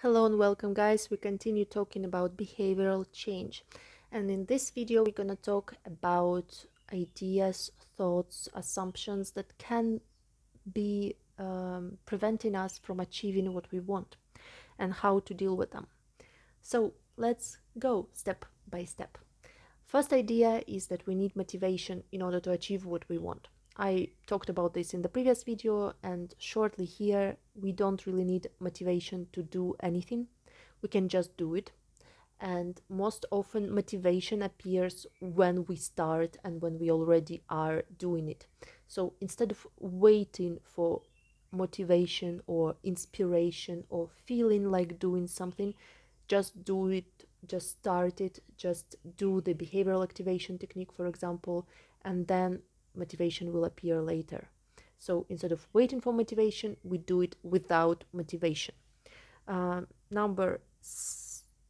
Hello and welcome, guys. We continue talking about behavioral change, and in this video we're gonna talk about ideas, thoughts, assumptions that can be preventing us from achieving what we want and how to deal with them. So let's go step by step. First idea is that we need motivation in order to achieve what we want. I talked about this in the previous video, and shortly here, we don't really need motivation to do anything. We can just do it. And most often, motivation appears when we start and when we already are doing it. So instead of waiting for motivation or inspiration or feeling like doing something, just do it, just start it, just do the behavioral activation technique, for example, and then motivation will appear later. So instead of waiting for motivation, we do it without motivation. Number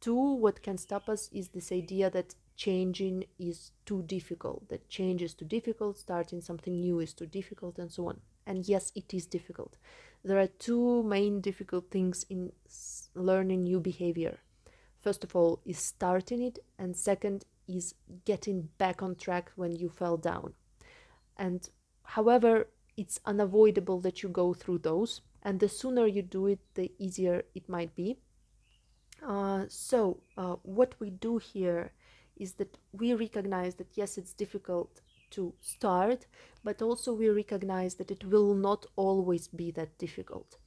two, what can stop us is this idea that changing is too difficult, that change is too difficult, starting something new is too difficult, and so on. And yes, it is difficult. There are two main difficult things in learning new behavior. First of all, is starting it, and second is getting back on track when you fell down. And however, it's unavoidable that you go through those, and the sooner you do it, the easier it might be. What we do here is that we recognize that yes, it's difficult to start, but also we recognize that it will not always be that difficult.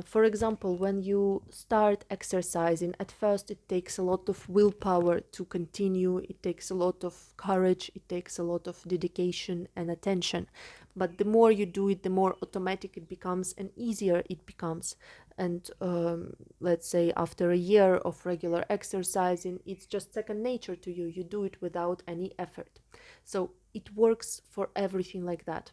For example, when you start exercising, at first it takes a lot of willpower to continue, it takes a lot of courage, it takes a lot of dedication and attention. But the more you do it, the more automatic it becomes and easier it becomes. And let's say after a year of regular exercising, it's just second nature to you. You do it without any effort. So it works for everything like that.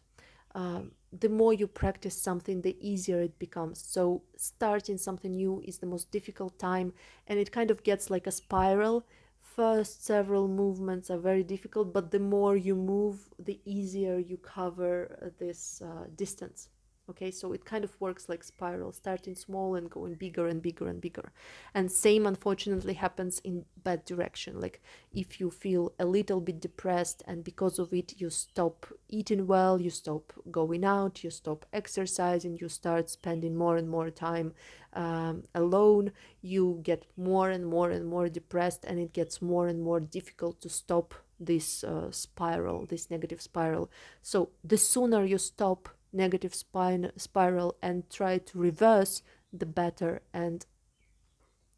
The more you practice something, the easier it becomes. So starting something new is the most difficult time, and it kind of gets like a spiral. First several movements are very difficult, but the more you move, the easier you cover this distance. Okay, so it kind of works like spiral, starting small and going bigger and bigger and bigger. And same unfortunately happens in bad direction. Like if you feel a little bit depressed and because of it you stop eating well, you stop going out, you stop exercising, you start spending more and more time alone, you get more and more and more depressed, and it gets more and more difficult to stop this spiral, this negative spiral. So the sooner you stop negative spiral and try to reverse, the better. And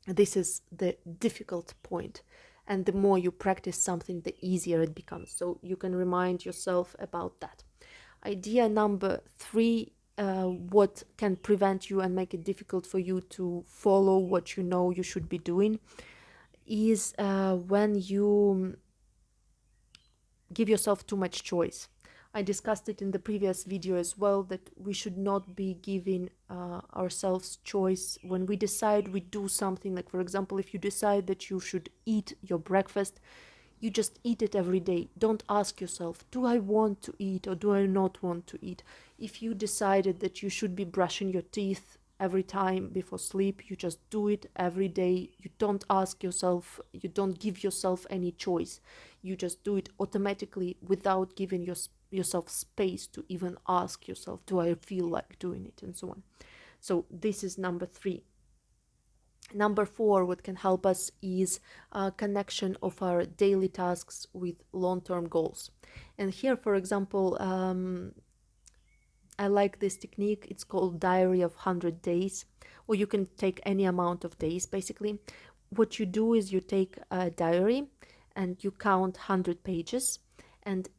this is the difficult point. And the more you practice something, the easier it becomes. So you can remind yourself about that. Idea number three, what can prevent you and make it difficult for you to follow what you know you should be doing, is when you give yourself too much choice. I discussed it in the previous video as well, that we should not be giving ourselves choice. When we decide we do something, like for example, if you decide that you should eat your breakfast, you just eat it every day. Don't ask yourself, do I want to eat or do I not want to eat? If you decided that you should be brushing your teeth every time before sleep, you just do it every day. You don't ask yourself, you don't give yourself any choice. You just do it automatically without giving yourself space to even ask yourself, do I feel like doing it, and so on. So this is number three. Number four, what can help us is a connection of our daily tasks with long-term goals. And here, for example, I like this technique. It's called Diary of 100 Days, or you can take any amount of days, basically. What you do is you take a diary and you count 100 pages, and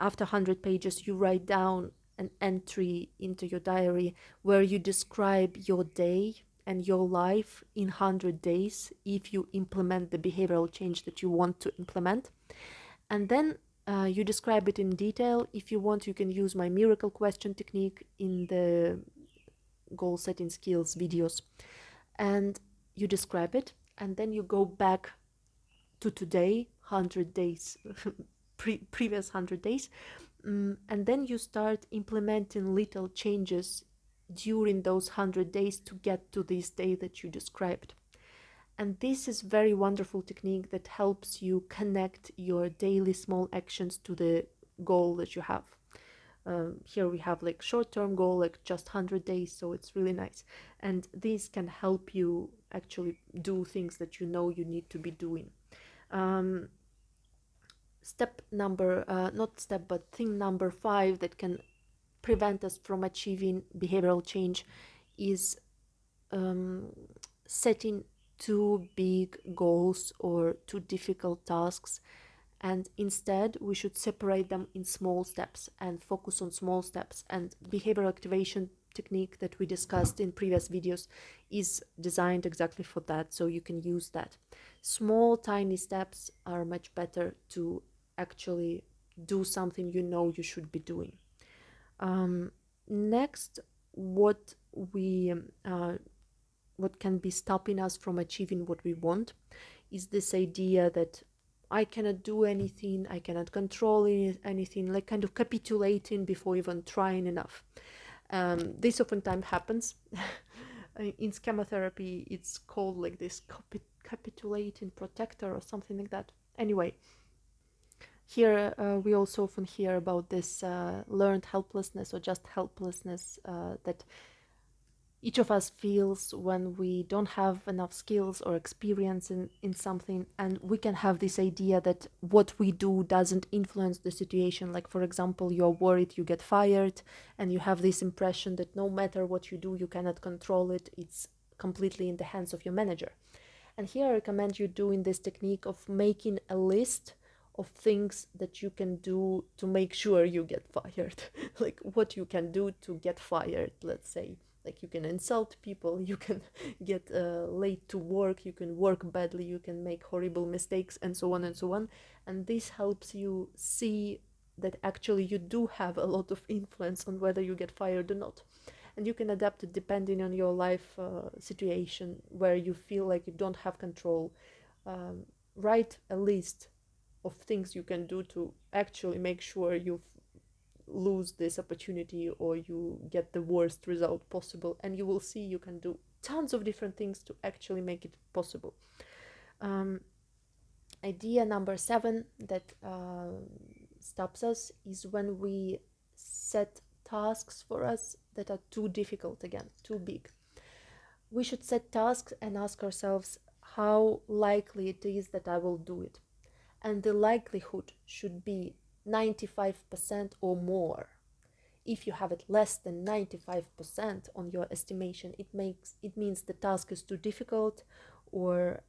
after 100 pages, you write down an entry into your diary where you describe your day and your life in 100 days if you implement the behavioral change that you want to implement. And then you describe it in detail. If you want, you can use my miracle question technique in the goal setting skills videos. And you describe it, and then you go back to today, 100 days, previous 100 days, and then you start implementing little changes during those 100 days to get to this day that you described. And this is very wonderful technique that helps you connect your daily small actions to the goal that you have. Here we have like short-term goal, like just 100 days, so it's really nice. And these can help you actually do things that you know you need to be doing. Step number, not step, but thing number 5 that can prevent us from achieving behavioral change is setting too big goals or too difficult tasks, and instead we should separate them in small steps and focus on small steps. And behavioral activation technique that we discussed in previous videos is designed exactly for that, so you can use that. Small tiny steps are much better to actually do something you know you should be doing. Next, what we what can be stopping us from achieving what we want is this idea that I cannot do anything, I cannot control anything, like kind of capitulating before even trying enough. This oftentimes happens. In schematherapy, it's called like this capitulating protector or something like that. Anyway, here we also often hear about this learned helplessness or just helplessness that each of us feels when we don't have enough skills or experience in something, and we can have this idea that what we do doesn't influence the situation. Like, for example, you're worried you get fired, and you have this impression that no matter what you do, you cannot control it. It's completely in the hands of your manager. And here I recommend you doing this technique of making a list of things that you can do to make sure you get fired. Like what you can do to get fired, let's say. Like you can insult people, you can get late to work, you can work badly, you can make horrible mistakes, and so on and so on. And this helps you see that actually you do have a lot of influence on whether you get fired or not. And you can adapt it depending on your life situation where you feel like you don't have control. Write a list of things you can do to actually make sure you lose this opportunity or you get the worst result possible, and you will see you can do tons of different things to actually make it possible. Idea number 7 that stops us is when we set tasks for us that are too difficult, again, too big. We should set tasks and ask ourselves how likely it is that I will do it. And the likelihood should be 95% or more. If you have it less than 95% on your estimation, it means the task is too difficult, or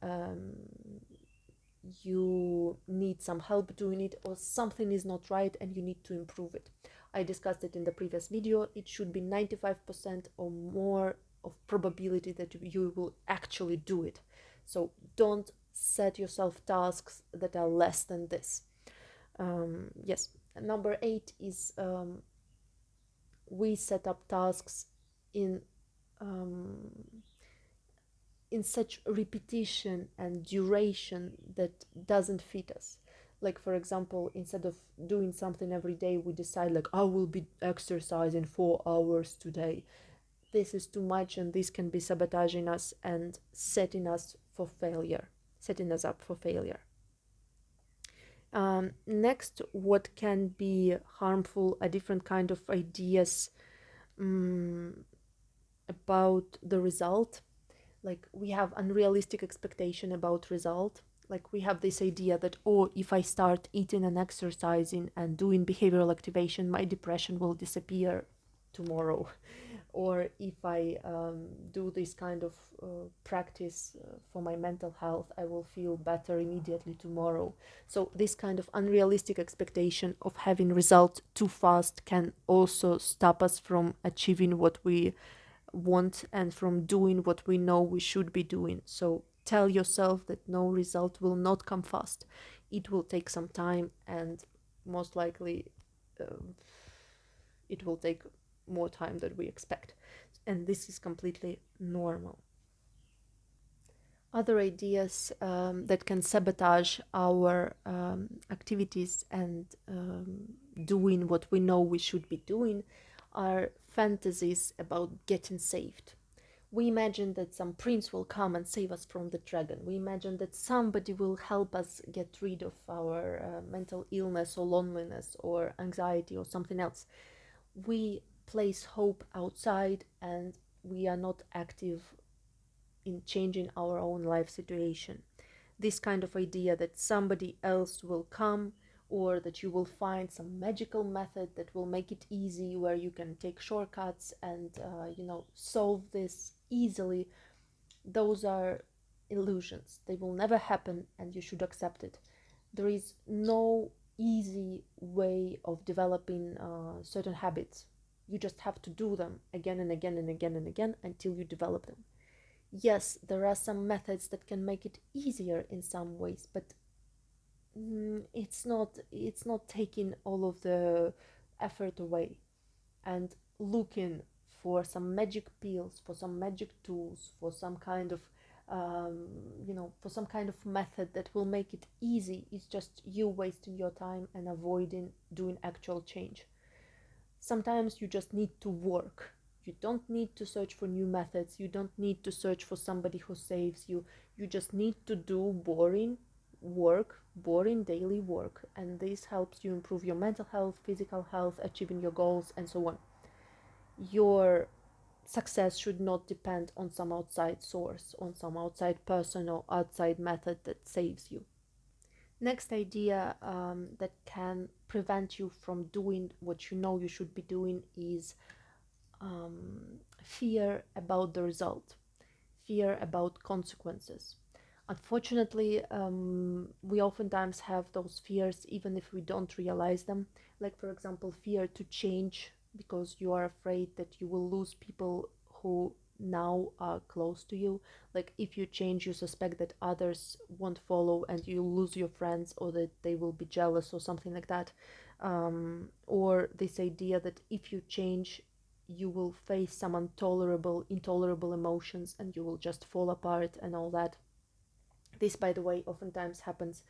you need some help doing it, or something is not right and you need to improve it. I discussed it in the previous video. It should be 95% or more of probability that you will actually do it. So don't set yourself tasks that are less than this. Yes. Number 8 is we set up tasks in such repetition and duration that doesn't fit us. Like, for example, instead of doing something every day, we decide like, I will be exercising 4 hours today. This is too much, and this can be sabotaging us and setting us up for failure. Next, what can be harmful, a different kind of ideas about the result. Like, we have unrealistic expectation about result. Like, we have this idea that, oh, if I start eating and exercising and doing behavioral activation, my depression will disappear tomorrow. Or if I do this kind of practice for my mental health, I will feel better immediately tomorrow. So this kind of unrealistic expectation of having results too fast can also stop us from achieving what we want and from doing what we know we should be doing. So tell yourself that no result will not come fast. It will take some time, and most likely it will take more time than we expect. And this is completely normal. Other ideas that can sabotage our activities and doing what we know we should be doing are fantasies about getting saved. We imagine that some prince will come and save us from the dragon. We imagine that somebody will help us get rid of our mental illness or loneliness or anxiety or something else. We place hope outside, and we are not active in changing our own life situation. This kind of idea that somebody else will come, or that you will find some magical method that will make it easy, where you can take shortcuts and solve this easily, those are illusions. They will never happen, and you should accept it. There is no easy way of developing certain habits. You just have to do them again and again and again and again until you develop them. Yes, there are some methods that can make it easier in some ways, but it's not taking all of the effort away. And looking for some magic pills, for some magic tools, for some kind of for some kind of method that will make it easy, is just you wasting your time and avoiding doing actual change. Sometimes you just need to work. You don't need to search for new methods. You don't need to search for somebody who saves you. You just need to do boring work, boring daily work. And this helps you improve your mental health, physical health, achieving your goals, and so on. Your success should not depend on some outside source, on some outside person or outside method that saves you. Next idea that can prevent you from doing what you know you should be doing is fear about the result, fear about consequences. Unfortunately, we oftentimes have those fears even if we don't realize them. Like, for example, fear to change because you are afraid that you will lose people who now are close to you. Like, if you change, you suspect that others won't follow and you'll lose your friends, or that they will be jealous or something like that. Or this idea that if you change, you will face some intolerable emotions and you will just fall apart and all that. This, by the way, oftentimes happens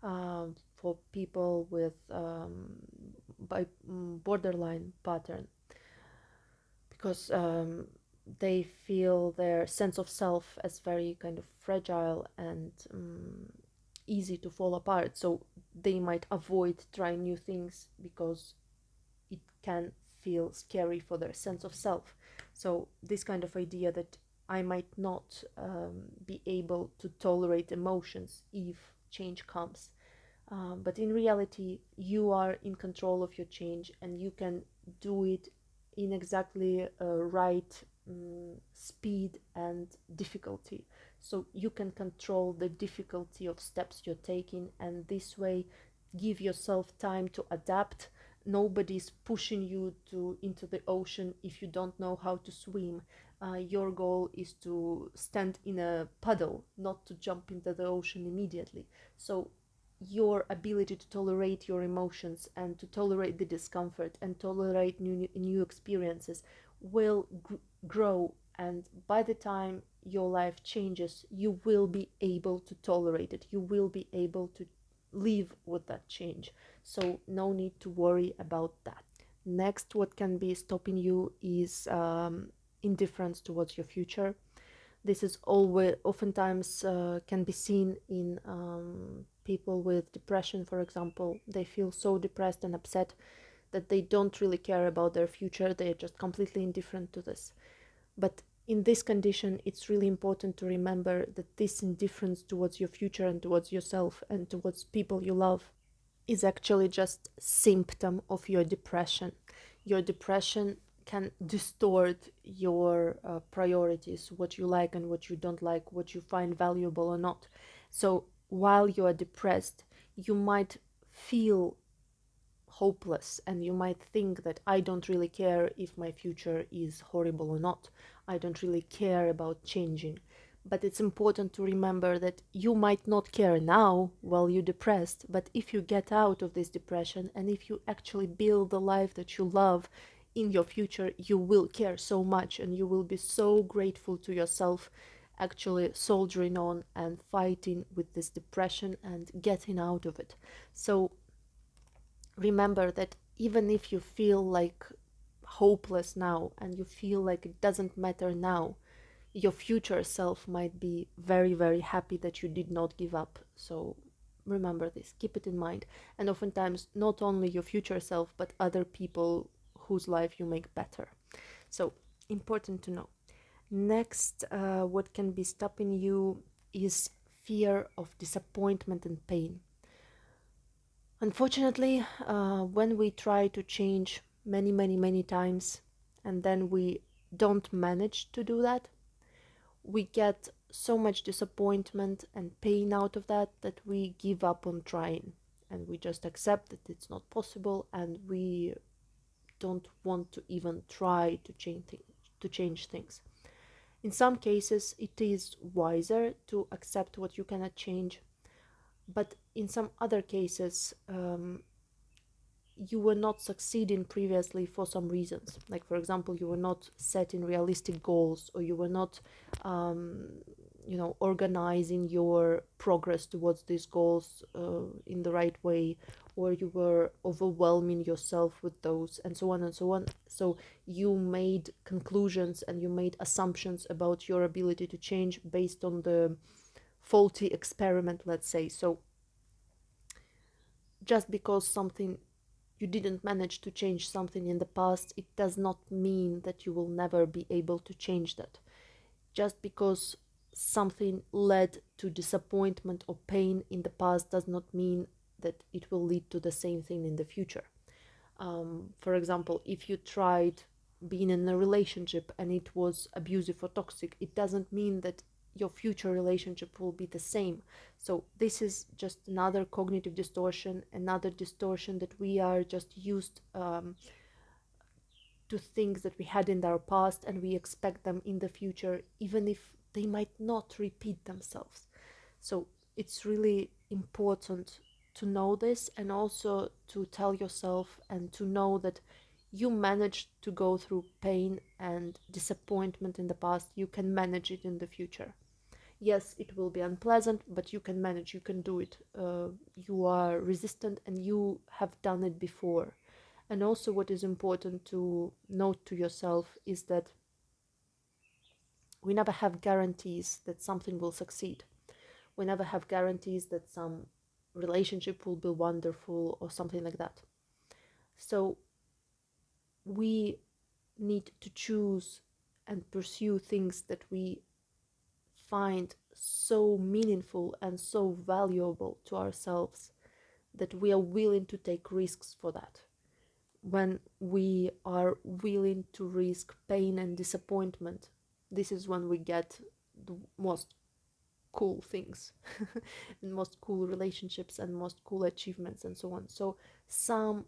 for people with borderline pattern, because they feel their sense of self as very kind of fragile and easy to fall apart. So they might avoid trying new things because it can feel scary for their sense of self. So this kind of idea that I might not be able to tolerate emotions if change comes. But in reality, you are in control of your change, and you can do it in exactly right speed and difficulty. So you can control the difficulty of steps you're taking, and this way give yourself time to adapt. Nobody's pushing you into the ocean if you don't know how to swim. Your goal is to stand in a puddle, not to jump into the ocean immediately. So your ability to tolerate your emotions and to tolerate the discomfort and tolerate new experiences will grow, and by the time your life changes, you will be able to tolerate it. You will be able to live with that change. So no need to worry about that. Next, what can be stopping you is indifference towards your future. This is always oftentimes can be seen in people with depression, for example. They feel so depressed and upset that they don't really care about their future. They are just completely indifferent to this. But in this condition, it's really important to remember that this indifference towards your future and towards yourself and towards people you love is actually just symptom of your depression. Your depression can distort your priorities, what you like and what you don't like, what you find valuable or not. So while you are depressed, you might feel hopeless, and you might think that I don't really care if my future is horrible or not. I don't really care about changing. But it's important to remember that you might not care now while you're depressed, but if you get out of this depression and if you actually build the life that you love in your future, you will care so much and you will be so grateful to yourself, actually soldiering on and fighting with this depression and getting out of it. So remember that even if you feel like hopeless now and you feel like it doesn't matter now, your future self might be very, very happy that you did not give up. So remember this, keep it in mind. And oftentimes, not only your future self, but other people whose life you make better. So important to know. Next, what can be stopping you is fear of disappointment and pain. Unfortunately, when we try to change many, many, many times and then we don't manage to do that, we get so much disappointment and pain out of that that we give up on trying and we just accept that it's not possible and we don't want to even try to change things. In some cases, it is wiser to accept what you cannot change, but in some other cases, you were not succeeding previously for some reasons. Like, for example, you were not setting realistic goals, or you were not, organizing your progress towards these goals in the right way, or you were overwhelming yourself with those, and so on and so on. So you made conclusions and you made assumptions about your ability to change based on the faulty experiment, let's say. So just because something you didn't manage to change something in the past, it does not mean that you will never be able to change that. Just because something led to disappointment or pain in the past does not mean that it will lead to the same thing in the future. For example, if you tried being in a relationship and it was abusive or toxic, it doesn't mean that your future relationship will be the same. So this is just another cognitive distortion, another distortion that we are just used to things that we had in our past and we expect them in the future, even if they might not repeat themselves. So it's really important to know this and also to tell yourself and to know that you managed to go through pain and disappointment in the past. You can manage it in the future. Yes, it will be unpleasant, but you can manage, you can do it. You are resistant and you have done it before. And also, what is important to note to yourself is that we never have guarantees that something will succeed. We never have guarantees that some relationship will be wonderful or something like that. So we need to choose and pursue things that we find so meaningful and so valuable to ourselves that we are willing to take risks for that. When we are willing to risk pain and disappointment, this is when we get the most cool things and most cool relationships and most cool achievements and so on. So some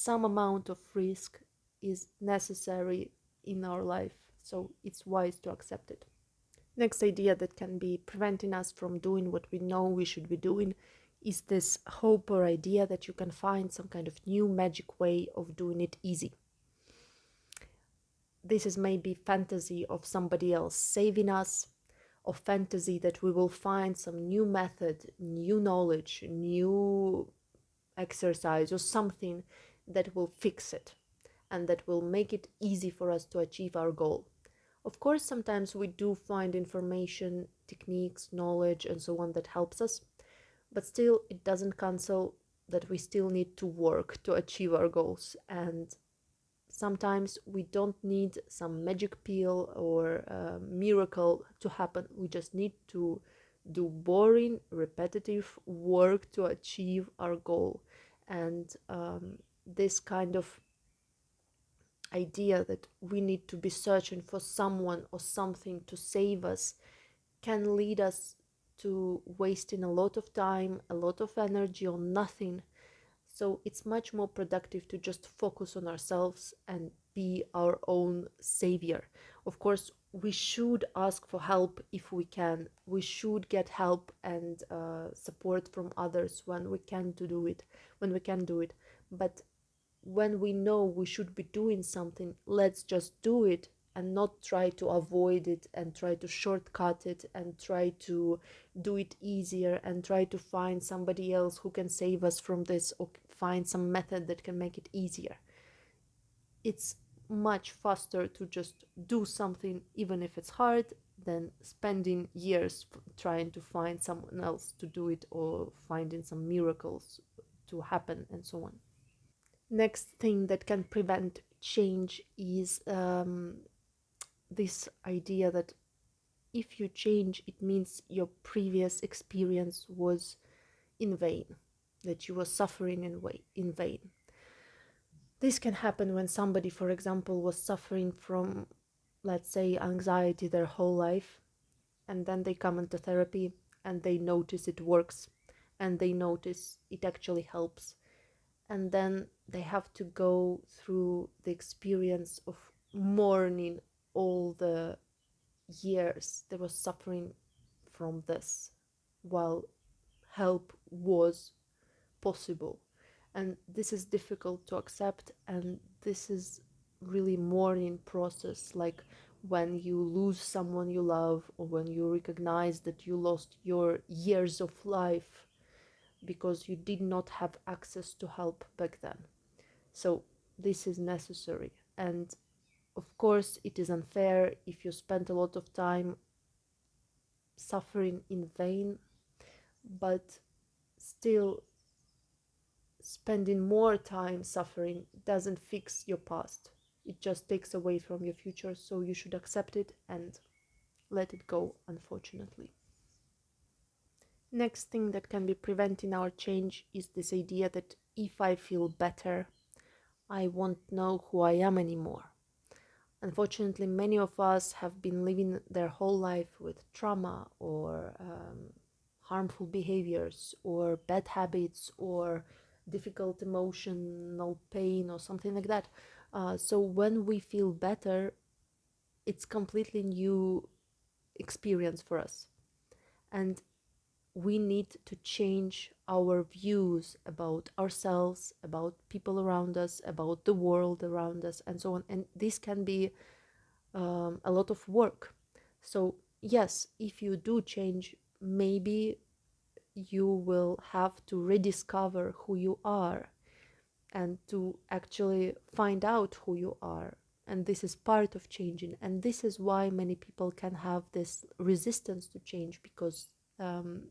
amount of risk is necessary in our life, so it's wise to accept it. Next idea that can be preventing us from doing what we know we should be doing is this hope or idea that you can find some kind of new magic way of doing it easy. This is maybe fantasy of somebody else saving us, or fantasy that we will find some new method, new knowledge, new exercise or something that will fix it and that will make it easy for us to achieve our goal. Of course, sometimes we do find information, techniques, knowledge, and so on that helps us, but still, it doesn't cancel that we still need to work to achieve our goals. And sometimes we don't need some magic pill or miracle to happen. We just need to do boring, repetitive work to achieve our goal. And this kind of idea that we need to be searching for someone or something to save us can lead us to wasting a lot of time, a lot of energy on nothing. So it's much more productive to just focus on ourselves and be our own savior. Of course, we should ask for help if we can. We should get help and support from others when we can to do it. When we can do it, but when we know we should be doing something, let's just do it and not try to avoid it and try to shortcut it and try to do it easier and try to find somebody else who can save us from this or find some method that can make it easier. it's much faster to just do something, even if it's hard, than spending years trying to find someone else to do it or finding some miracles to happen and so on. Next thing that can prevent change is this idea that if you change, it means your previous experience was in vain, that you were suffering in vain. This can happen when somebody, for example, was suffering from, let's say, anxiety their whole life, and then they come into therapy and they notice it works and they notice it actually helps. And then they have to go through the experience of mourning all the years they were suffering from this while help was possible. And this is difficult to accept, and this is really mourning process, like when you lose someone you love or when you recognize that you lost your years of life because you did not have access to help back then. So this is necessary, and of course it is unfair if you spend a lot of time suffering in vain, but still spending more time suffering doesn't fix your past. It just takes away from your future, so you should accept it and let it go, unfortunately. Next thing that can be preventing our change is this idea that if I feel better, I won't know who I am anymore. Unfortunately, many of us have been living their whole life with trauma or harmful behaviors or bad habits or difficult emotional pain or something like that. So when we feel better, it's completely new experience for us. And we need to change our views about ourselves, about people around us, about the world around us, and so on. And this can be a lot of work. So, yes, if you do change, maybe you will have to rediscover who you are and to actually find out who you are. And this is part of changing. And this is why many people can have this resistance to change, because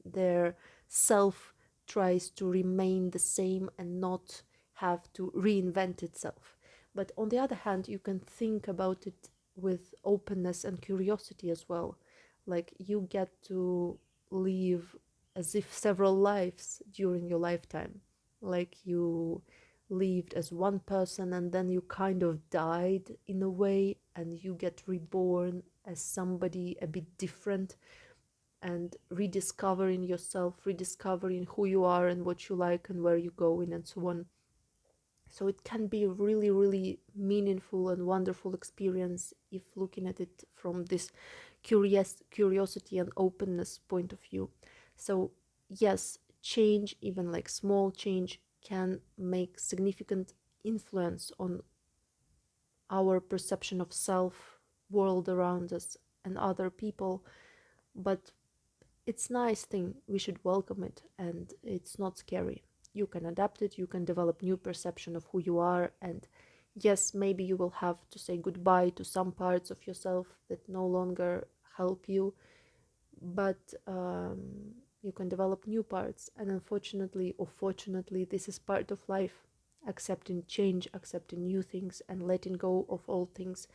their self tries to remain the same and not have to reinvent itself. But on the other hand, you can think about it with openness and curiosity as well. Like you get to live as if several lives during your lifetime. Like you lived as one person and then you kind of died in a way and you get reborn as somebody a bit different and rediscovering yourself, rediscovering who you are and what you like and where you're going and so on. So it can be a really, really meaningful and wonderful experience if looking at it from this curiosity and openness point of view. So yes, change, even like small change, can make significant influence on our perception of self, world around us, and other people. But it's nice thing, we should welcome it, and it's not scary. You can adapt it, you can develop new perception of who you are, and yes, maybe you will have to say goodbye to some parts of yourself that no longer help you, but you can develop new parts. And unfortunately or fortunately, this is part of life, accepting change, accepting new things, and letting go of old things.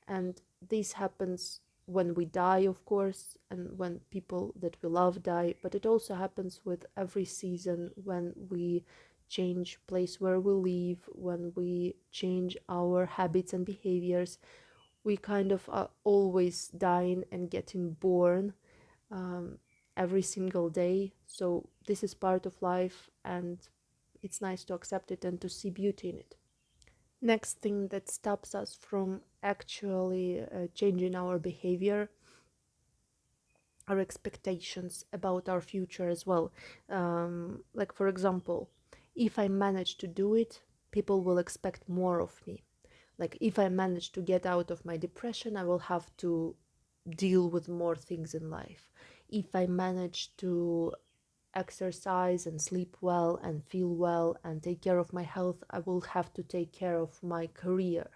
And this happens when we die, of course, and when people that we love die, but it also happens with every season, when we change place where we live, when we change our habits and behaviors. We kind of are always dying and getting born, um, every single day. So this is part of life, and it's nice to accept it and to see beauty in it. Next thing that stops us from actually changing our behavior are expectations about our future as well. Like, for example, if I manage to do it, people will expect more of me. Like, if I manage to get out of my depression, I will have to deal with more things in life. If I manage to exercise and sleep well and feel well and take care of my health, I will have to take care of my career.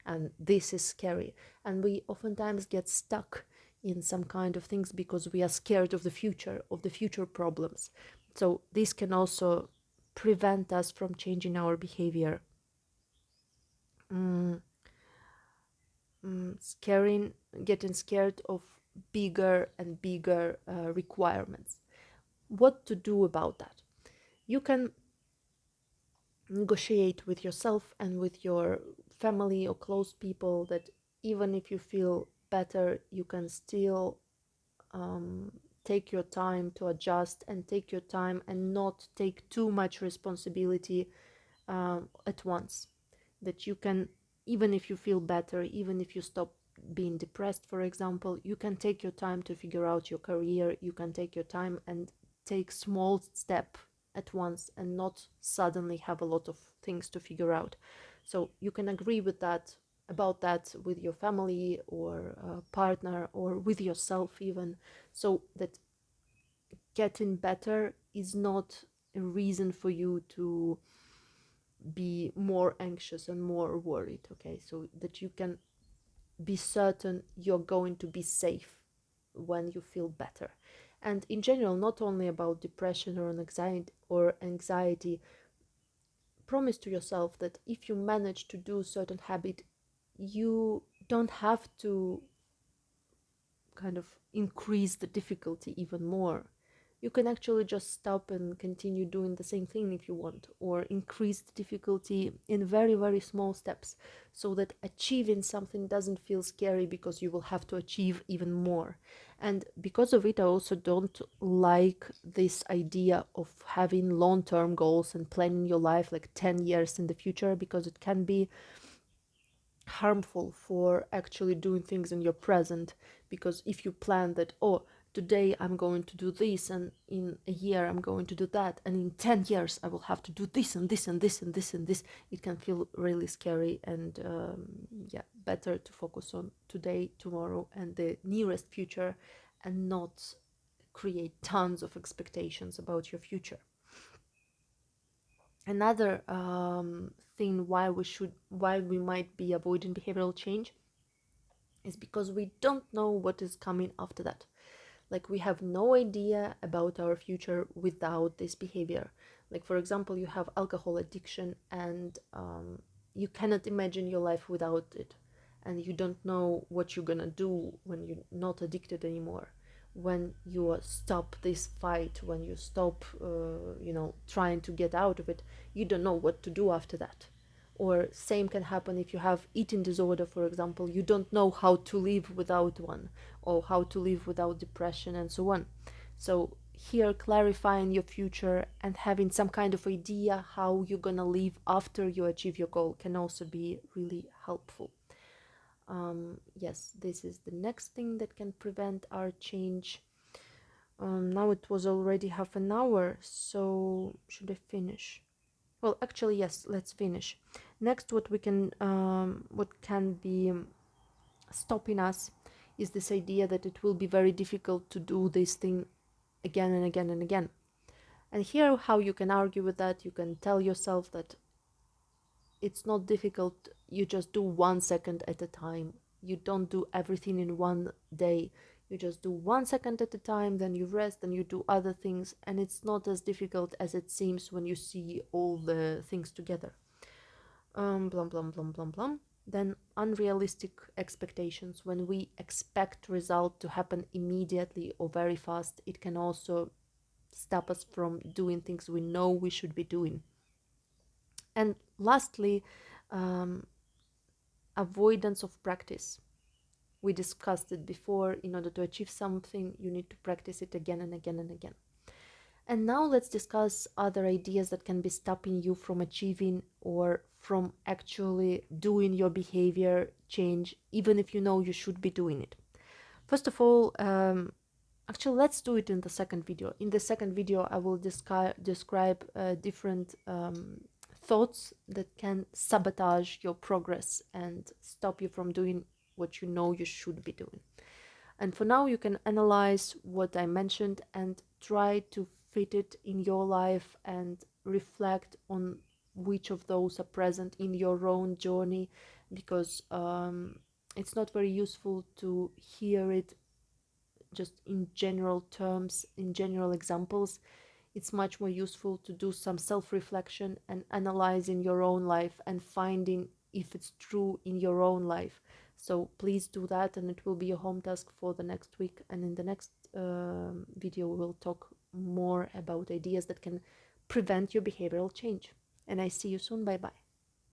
and this is scary. And we oftentimes get stuck in some kind of things because we are scared of the future problems. So this can also prevent us from changing our behavior. mm, Scaring Getting scared of bigger and bigger requirements. What to do about that? You can negotiate with yourself and with your family or close people that even if you feel better, you can still take your time to adjust, and take your time and not take too much responsibility at once. That you can, even if you feel better, even if you stop being depressed, for example, you can take your time to figure out your career. You can take your time and take small step at once, and not suddenly have a lot of things to figure out. So you can agree with that, about that, with your family or partner, or with yourself even, so that getting better is not a reason for you to be more anxious and more worried. Okay, so that you can be certain you're going to be safe when you feel better. And in general, not only about depression or anxiety, promise to yourself that if you manage to do certain habit, you don't have to kind of increase the difficulty even more. You can actually just stop and continue doing the same thing if you want, or increase the difficulty in very, very small steps, so that achieving something doesn't feel scary because you will have to achieve even more. And because of it, I also don't like this idea of having long term goals and planning your life like 10 years in the future, because it can be harmful for actually doing things in your present. Because if you plan that, oh, today I'm going to do this, and in a year I'm going to do that, and in 10 years I will have to do this and this and this and this and this, it can feel really scary. And yeah, better to focus on today, tomorrow, and the nearest future, and not create tons of expectations about your future. Another thing why we might be avoiding behavioral change is because we don't know what is coming after that. Like, we have no idea about our future without this behavior. Like, for example, you have alcohol addiction, and you cannot imagine your life without it. And you don't know what you're gonna do when you're not addicted anymore. When you stop this fight, when you stop, trying to get out of it, you don't know what to do after that. Or same can happen if you have eating disorder, for example. You don't know how to live without one, or how to live without depression, and so on. So here, clarifying your future and having some kind of idea how you're gonna live after you achieve your goal can also be really helpful. Yes, this is the next thing that can prevent our change. Now it was already half an hour, so should I finish? Well, actually, yes, let's finish. Next, what can be stopping us is this idea that it will be very difficult to do this thing again and again and again. And here, how you can argue with that, you can tell yourself that it's not difficult, you just do 1 second at a time. You don't do everything in one day. You just do 1 second at a time, then you rest, then you do other things, and it's not as difficult as it seems when you see all the things together. Blum, blum, blum, blum, blum. Then unrealistic expectations. When we expect result to happen immediately or very fast, it can also stop us from doing things we know we should be doing. And lastly, um, avoidance of practice. We discussed it before. In order to achieve something, you need to practice it again and again and again. And now let's discuss other ideas that can be stopping you from achieving or from actually doing your behavior change, even if you know you should be doing it. First of all, actually, let's do it in the second video. In the second video, I will describe different thoughts that can sabotage your progress and stop you from doing what you know you should be doing. And for now, you can analyze what I mentioned and try to fit it in your life and reflect on which of those are present in your own journey, because it's not very useful to hear it just in general terms, in general examples. It's much more useful to do some self-reflection and analyzing your own life and finding if it's true in your own life. So please do that, and it will be a home task for the next week. And in the next video, we will talk more about ideas that can prevent your behavioral change. And I see you soon. Bye bye.